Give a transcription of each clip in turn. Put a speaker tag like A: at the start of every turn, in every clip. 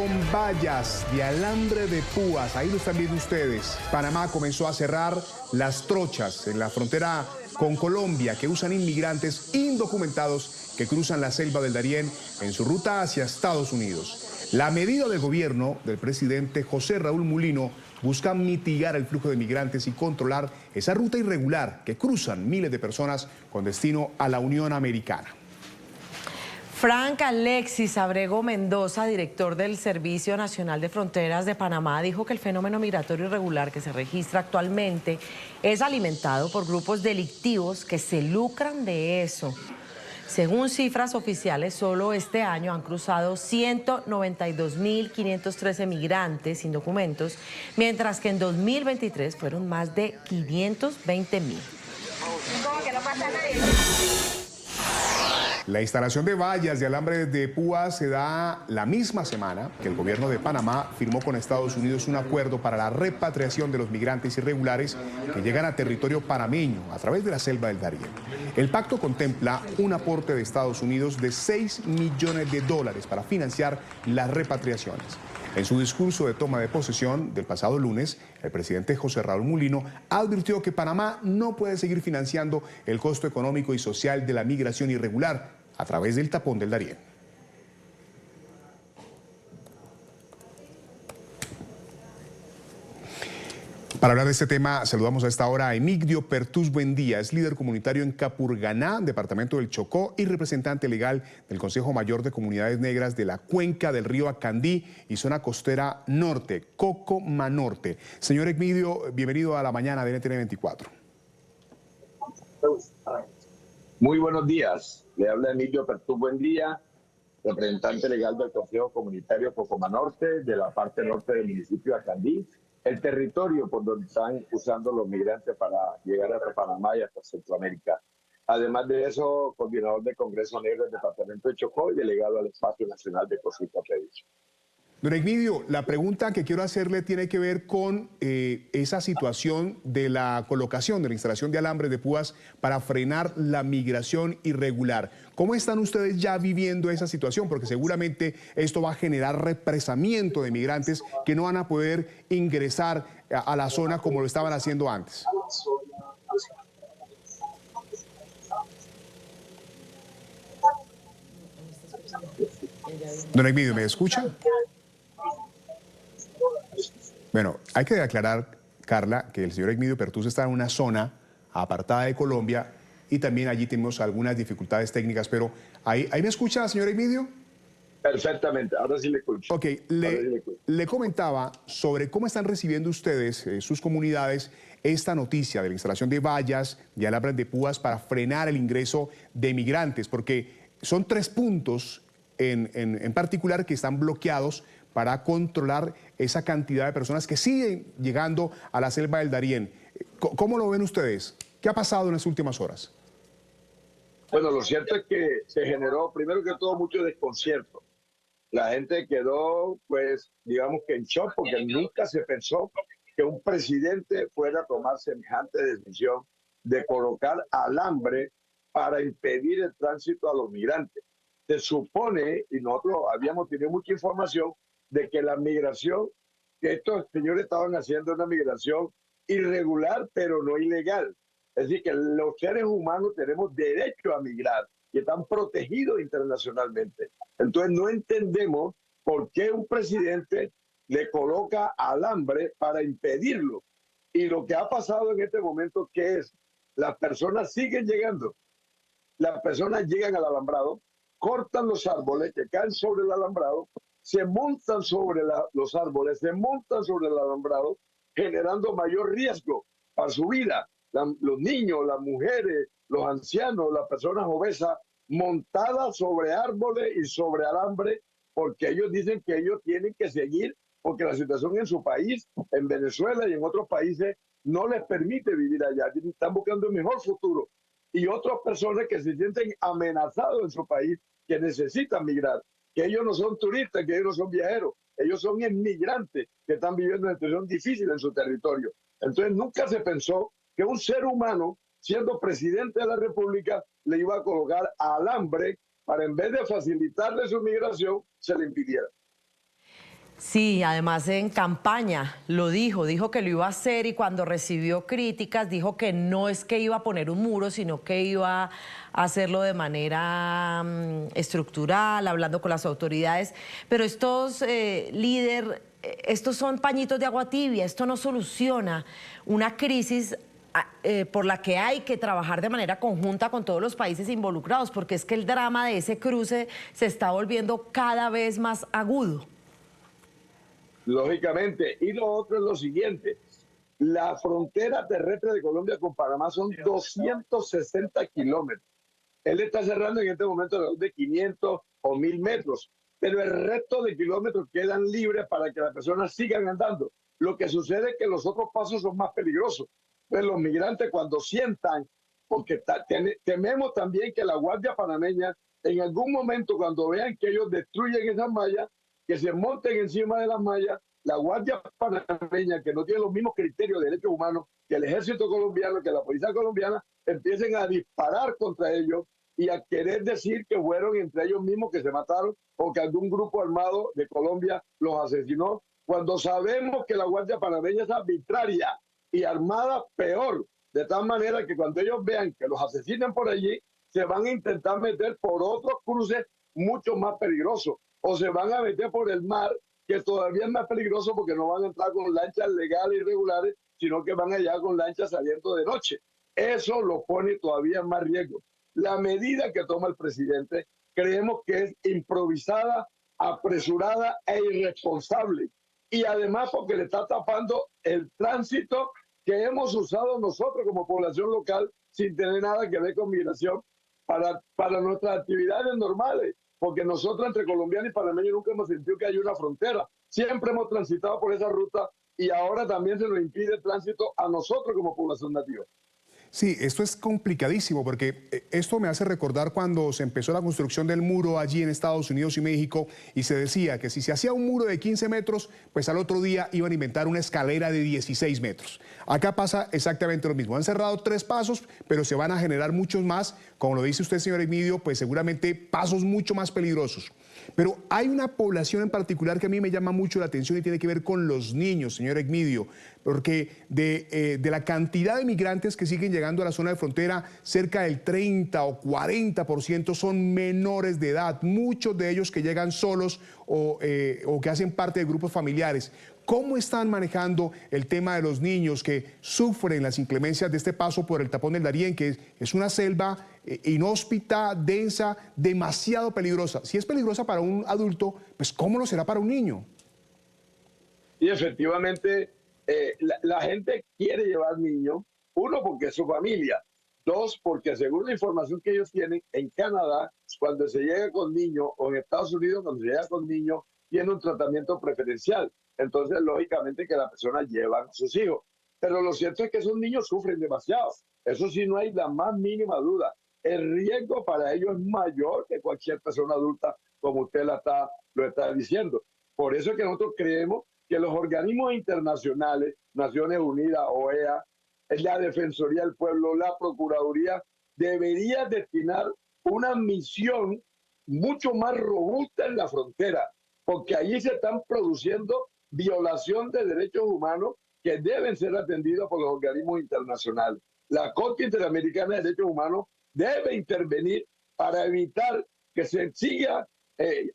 A: con vallas de alambre de púas. Ahí lo están viendo ustedes. Panamá comenzó a cerrar las trochas en la frontera con Colombia que usan inmigrantes indocumentados que cruzan la selva del Darién en su ruta hacia Estados Unidos. La medida del gobierno del presidente José Raúl Mulino busca mitigar el flujo de migrantes y controlar esa ruta irregular que cruzan miles de personas con destino a la Unión Americana.
B: Frank Alexis Abrego Mendoza, director del Servicio Nacional de Fronteras de Panamá, dijo que el fenómeno migratorio irregular que se registra actualmente es alimentado por grupos delictivos que se lucran de eso. Según cifras oficiales, solo este año han cruzado 192.513 migrantes sin documentos, mientras que en 2023 fueron más de 520.000.
A: La instalación de vallas de alambre de púas se da la misma semana que el gobierno de Panamá firmó con Estados Unidos un acuerdo para la repatriación de los migrantes irregulares que llegan a territorio panameño a través de la selva del Darién. El pacto contempla un aporte de Estados Unidos de $6 millones para financiar las repatriaciones. En su discurso de toma de posesión del pasado lunes, el presidente José Raúl Mulino advirtió que Panamá no puede seguir financiando el costo económico y social de la migración irregular a través del tapón del Darién. Para hablar de este tema, saludamos a esta hora a Emigdio Pertús Buendía, es líder comunitario en Capurganá, departamento del Chocó, y representante legal del Consejo Mayor de Comunidades Negras de la Cuenca del Río Acandí y zona costera norte, Cocomanorte. Señor Emigdio, bienvenido a la mañana de NTN 24.
C: Muy buenos días, le habla Emigdio Pertús Buendía, representante legal del Consejo Comunitario Cocomanorte, de la parte norte del municipio de Acandí, el territorio por donde están usando los migrantes para llegar hasta Panamá y hasta Centroamérica. Además de eso, coordinador del Congreso Negro del Departamento de Chocó y delegado al Espacio Nacional de Cosita Previso.
A: Don Emigdio, la pregunta que quiero hacerle tiene que ver con esa situación de la colocación, de la instalación de alambres de púas para frenar la migración irregular. ¿Cómo están ustedes ya viviendo esa situación? Porque seguramente esto va a generar represamiento de migrantes que no van a poder ingresar a la zona como lo estaban haciendo antes. Don Emigdio, ¿me escucha? Bueno, hay que aclarar, Carla, que el señor Emigdio Pertús está en una zona apartada de Colombia y también allí tenemos algunas dificultades técnicas, pero ¿ahí me escucha, señor Emigdio?
C: Perfectamente, ahora sí le escucho.
A: Ok, le comentaba sobre cómo están recibiendo ustedes, sus comunidades, esta noticia de la instalación de vallas, de alambres de púas para frenar el ingreso de migrantes, porque son 3 puntos en particular que están bloqueados para controlar esa cantidad de personas que siguen llegando a la selva del Darién. ¿Cómo lo ven ustedes? ¿Qué ha pasado en las últimas horas?
C: Bueno, lo cierto es que se generó, primero que todo, mucho desconcierto. La gente quedó, pues, digamos que en shock, porque nunca se pensó que un presidente fuera a tomar semejante decisión de colocar alambre para impedir el tránsito a los migrantes. Se supone, y nosotros habíamos tenido mucha información, de que la migración que estos señores estaban haciendo una migración irregular, pero no ilegal. Es decir, que los seres humanos tenemos derecho a migrar y están protegidos internacionalmente. Entonces no entendemos por qué un presidente le coloca alambre para impedirlo. Y lo que ha pasado en este momento, ¿qué es? Las personas siguen llegando. Las personas llegan al alambrado, cortan los árboles que caen sobre el alambrado, se montan sobre los árboles, se montan sobre el alambrado, generando mayor riesgo para su vida. Los niños, las mujeres, los ancianos, las personas obesas, montadas sobre árboles y sobre alambre, porque ellos dicen que ellos tienen que seguir, porque la situación en su país, en Venezuela y en otros países, no les permite vivir allá. Están buscando un mejor futuro. Y otras personas que se sienten amenazados en su país, que necesitan migrar, que ellos no son turistas, que ellos no son viajeros, ellos son inmigrantes que están viviendo una situación difícil en su territorio. Entonces nunca se pensó que un ser humano, siendo presidente de la República, le iba a colocar alambre para, en vez de facilitarle su migración, se le impidiera.
B: Sí, además en campaña lo dijo que lo iba a hacer y cuando recibió críticas dijo que no es que iba a poner un muro, sino que iba a hacerlo de manera estructural, hablando con las autoridades. Pero estos estos son pañitos de agua tibia, esto no soluciona una crisis por la que hay que trabajar de manera conjunta con todos los países involucrados, porque es que el drama de ese cruce se está volviendo cada vez más agudo.
C: Lógicamente. Y lo otro es lo siguiente. La frontera terrestre de Colombia con Panamá son 260 kilómetros. Él está cerrando en este momento de 500 o 1000 metros, pero el resto de kilómetros quedan libres para que las personas sigan andando. Lo que sucede es que los otros pasos son más peligrosos. Entonces los migrantes cuando sientan, porque tememos también que la Guardia Panameña en algún momento cuando vean que ellos destruyen esas mallas, que se monten encima de las mallas, la Guardia Panameña, que no tiene los mismos criterios de derechos humanos que el ejército colombiano, que la policía colombiana, empiecen a disparar contra ellos y a querer decir que fueron entre ellos mismos que se mataron o que algún grupo armado de Colombia los asesinó, cuando sabemos que la Guardia Panameña es arbitraria y armada peor, de tal manera que cuando ellos vean que los asesinan por allí, se van a intentar meter por otros cruces mucho más peligrosos, o se van a meter por el mar, que todavía es más peligroso porque no van a entrar con lanchas legales y regulares, sino que van allá con lanchas saliendo de noche. Eso lo pone todavía en más riesgo. La medida que toma el presidente creemos que es improvisada, apresurada e irresponsable. Y además porque le está tapando el tránsito que hemos usado nosotros como población local sin tener nada que ver con migración para nuestras actividades normales. Porque nosotros entre colombianos y panameños nunca hemos sentido que hay una frontera. Siempre hemos transitado por esa ruta y ahora también se nos impide el tránsito a nosotros como población nativa.
A: Sí, esto es complicadísimo porque esto me hace recordar cuando se empezó la construcción del muro allí en Estados Unidos y México y se decía que si se hacía un muro de 15 metros, pues al otro día iban a inventar una escalera de 16 metros. Acá pasa exactamente lo mismo. Han cerrado 3 pasos, pero se van a generar muchos más. Como lo dice usted, señor Egmidio, pues seguramente pasos mucho más peligrosos. Pero hay una población en particular que a mí me llama mucho la atención y tiene que ver con los niños, señor Egmidio, porque de la cantidad de migrantes que siguen llegando a la zona de frontera, cerca del 30 o 40% son menores de edad, muchos de ellos que llegan solos o que hacen parte de grupos familiares. ¿Cómo están manejando el tema de los niños que sufren las inclemencias de este paso por el tapón del Darién, que es una selva inhóspita, densa, demasiado peligrosa? Si es peligrosa para un adulto, pues ¿cómo lo será para un niño?
C: Y efectivamente, la gente quiere llevar niños, uno porque es su familia, dos porque según la información que ellos tienen, en Canadá, cuando se llega con niños, o en Estados Unidos, cuando se llega con niños, tiene un tratamiento preferencial. Entonces, lógicamente que la persona lleva a sus hijos. Pero lo cierto es que esos niños sufren demasiado. Eso sí, no hay la más mínima duda. El riesgo para ellos es mayor que cualquier persona adulta, como usted lo está diciendo. Por eso es que nosotros creemos que los organismos internacionales, Naciones Unidas, OEA, la Defensoría del Pueblo, la Procuraduría, debería destinar una misión mucho más robusta en la frontera, porque allí se están produciendo violación de derechos humanos que deben ser atendidos por los organismos internacionales. La Corte Interamericana de Derechos Humanos debe intervenir para evitar que se siga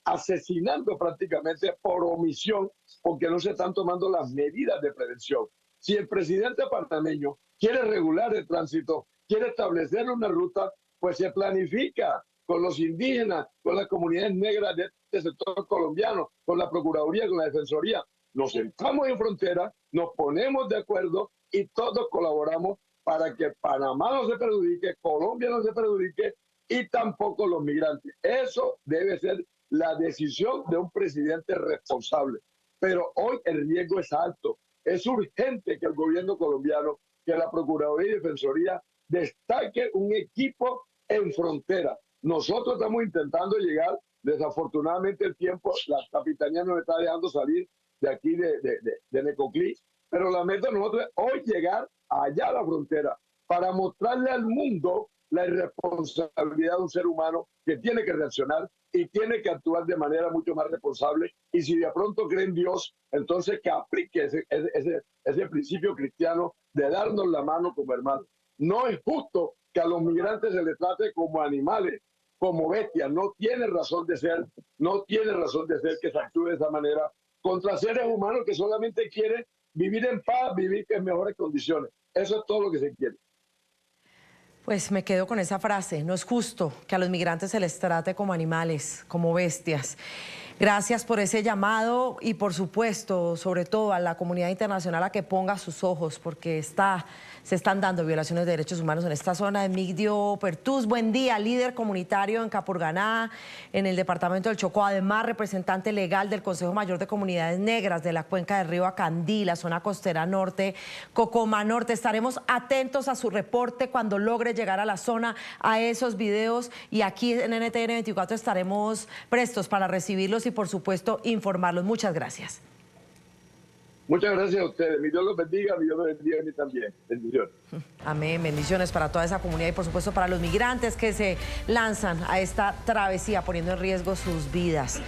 C: asesinando prácticamente por omisión, porque no se están tomando las medidas de prevención. Si el presidente panameño quiere regular el tránsito, quiere establecer una ruta, pues se planifica con los indígenas, con las comunidades negras de este sector colombiano, con la Procuraduría, con la Defensoría. Nos sentamos en frontera, nos ponemos de acuerdo y todos colaboramos para que Panamá no se perjudique, Colombia no se perjudique y tampoco los migrantes. Eso debe ser la decisión de un presidente responsable. Pero hoy el riesgo es alto. Es urgente que el gobierno colombiano, que la Procuraduría y Defensoría destaque un equipo en frontera. Nosotros estamos intentando llegar, desafortunadamente el tiempo, la capitanía nos está dejando salir de aquí de Necoclí, pero la meta de nosotros es hoy llegar allá a la frontera para mostrarle al mundo la irresponsabilidad de un ser humano que tiene que reaccionar y tiene que actuar de manera mucho más responsable. Y si de pronto cree en Dios, entonces que aplique ese principio cristiano de darnos la mano como hermanos. No es justo que a los migrantes se les trate como animales, como bestias. No tiene razón de ser, no tiene razón de ser que se actúe de esa manera contra seres humanos que solamente quieren vivir en paz, vivir en mejores condiciones. Eso es todo lo que se quiere.
B: Pues me quedo con esa frase, no es justo que a los migrantes se les trate como animales, como bestias. Gracias por ese llamado y por supuesto, sobre todo a la comunidad internacional a que ponga sus ojos porque se están dando violaciones de derechos humanos en esta zona. Emigdio Pertús, buen día, líder comunitario en Capurganá, en el departamento del Chocó, además representante legal del Consejo Mayor de Comunidades Negras de la cuenca del río Acandí, la zona costera norte, Cocoma Norte. Estaremos atentos a su reporte cuando logre llegar a la zona, a esos videos, y aquí en NTN 24 estaremos prestos para recibirlos y por supuesto informarlos. Muchas gracias.
C: Muchas gracias a ustedes. Mi Dios los bendiga, mi Dios los bendiga a mí también. Bendiciones.
B: Amén, bendiciones para toda esa comunidad y por supuesto para los migrantes que se lanzan a esta travesía poniendo en riesgo sus vidas.